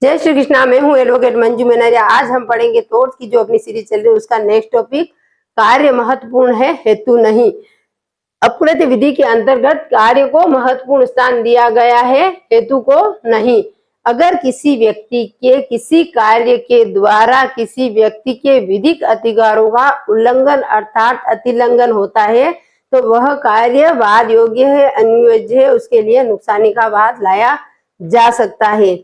जय श्री कृष्णा। मैं हूँ एडवोकेट मंजू मेनरिया। आज हम पढ़ेंगे टॉर्ट्स की जो अपनी सीरीज चल रही है उसका नेक्स्ट टॉपिक कार्य महत्वपूर्ण है, हेतु नहीं। अपकृत विधि के अंतर्गत कार्य को महत्वपूर्ण स्थान दिया गया है, हेतु को नहीं। अगर किसी व्यक्ति के किसी कार्य के द्वारा किसी व्यक्ति के विधिक अधिकारों का उल्लंघन अर्थात अतिलंघन होता है तो वह कार्य वाद योग्य है, अनुयोज्य है, उसके लिए नुकसानी का वाद लाया जा सकता है।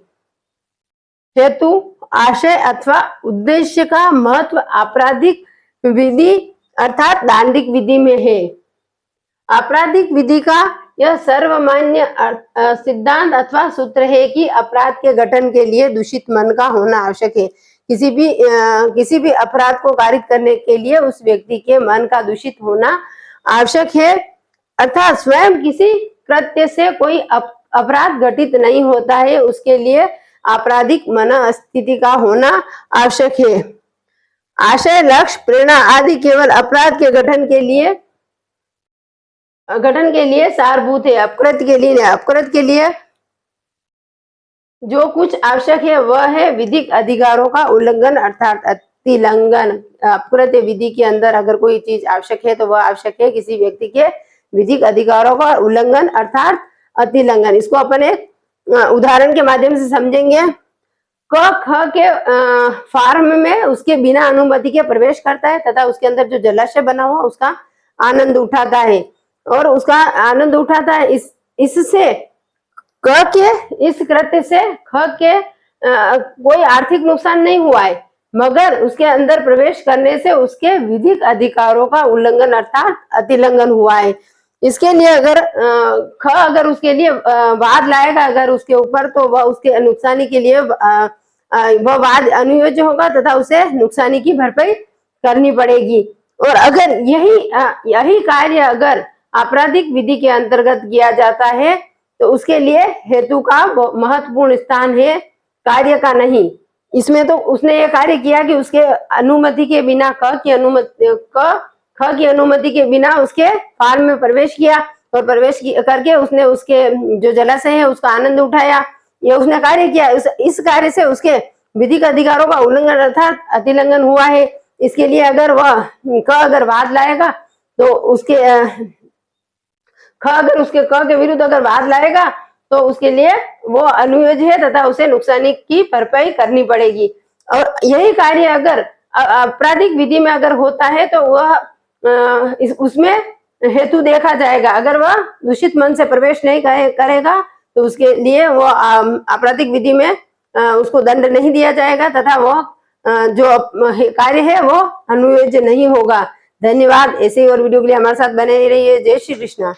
हेतु आशय अथवा उद्देश्य का महत्व आपराधिक विधि अर्थात दांडिक विधि में है। आपराधिक विधि का यह सर्वमान्य सिद्धांत अथवा सूत्र है कि अपराध के गठन के लिए दूषित मन का होना आवश्यक है। किसी भी अपराध को कारित करने के लिए उस व्यक्ति के मन का दूषित होना आवश्यक है, अर्थात स्वयं किसी कृत्य से कोई अपराध घटित नहीं होता है, उसके लिए आपराधिक मनस्थिति का होना आवश्यक है। आशय, लक्ष्य, प्रेरणा आदि केवल अपराध के गठन के लिए सारभूत है, अपकृत के लिए नहीं। अपकृत के लिए जो कुछ आवश्यक है वह है विधिक अधिकारों का उल्लंघन अर्थात अतिलंघन। अपकृत विधि के अंदर अगर कोई चीज आवश्यक है तो वह आवश्यक है किसी व्यक्ति के विधिक अधिकारों का उल्लंघन अर्थात अतिलंघन। इसको अपन एक उदाहरण के माध्यम से समझेंगे। क ख के फार्म में उसके बिना अनुमति के प्रवेश करता है तथा उसके अंदर जो जलाशय बना हुआ उसका आनंद उठाता है और उसका आनंद उठाता है। इससे क के इस कृत्य से ख के कोई आर्थिक नुकसान नहीं हुआ है, मगर उसके अंदर प्रवेश करने से उसके विधिक अधिकारों का उल्लंघन अर्थात अतिलंघन हुआ है। इसके लिए अगर उसके लिए वाद लाएगा अगर उसके ऊपर तो वह उसके नुकसानी के लिए वह वाद अनुयोज्य होगा तथा उसे नुकसानी की भरपाई करनी पड़ेगी। और अगर यही कार्य अगर आपराधिक विधि के अंतर्गत किया जाता है तो उसके लिए हेतु का महत्वपूर्ण स्थान है, कार्य का नहीं। इसमें तो उसने ये कार्य किया कि उसके अनुमति के बिना ख की अनुमति के बिना उसके फार्म में प्रवेश किया और प्रवेश करके उसने उसके जो जलाशय है उसका आनंद उठाया, ये उसने कार्य किया। इस कार्य से उसके विधिक अधिकारों का उल्लंघन अर्थात अतिलंघन हुआ है। इसके लिए अगर वह अगर वाद लाएगा तो उसके अगर उसके क के विरुद्ध अगर वाद लाएगा तो उसके लिए वो अनुयोज्य है तथा उसे नुकसानी की भरपाई करनी पड़ेगी। और यही कार्य अगर आपराधिक विधि में अगर होता है तो वह उसमें हेतु देखा जाएगा। अगर वह दूषित मन से प्रवेश नहीं करेगा तो उसके लिए वो आपराधिक विधि में उसको दंड नहीं दिया जाएगा तथा वह जो कार्य है वो अनुयोज्य नहीं होगा। धन्यवाद। ऐसे ही और वीडियो के लिए हमारे साथ बने रहिए। जय श्री कृष्णा।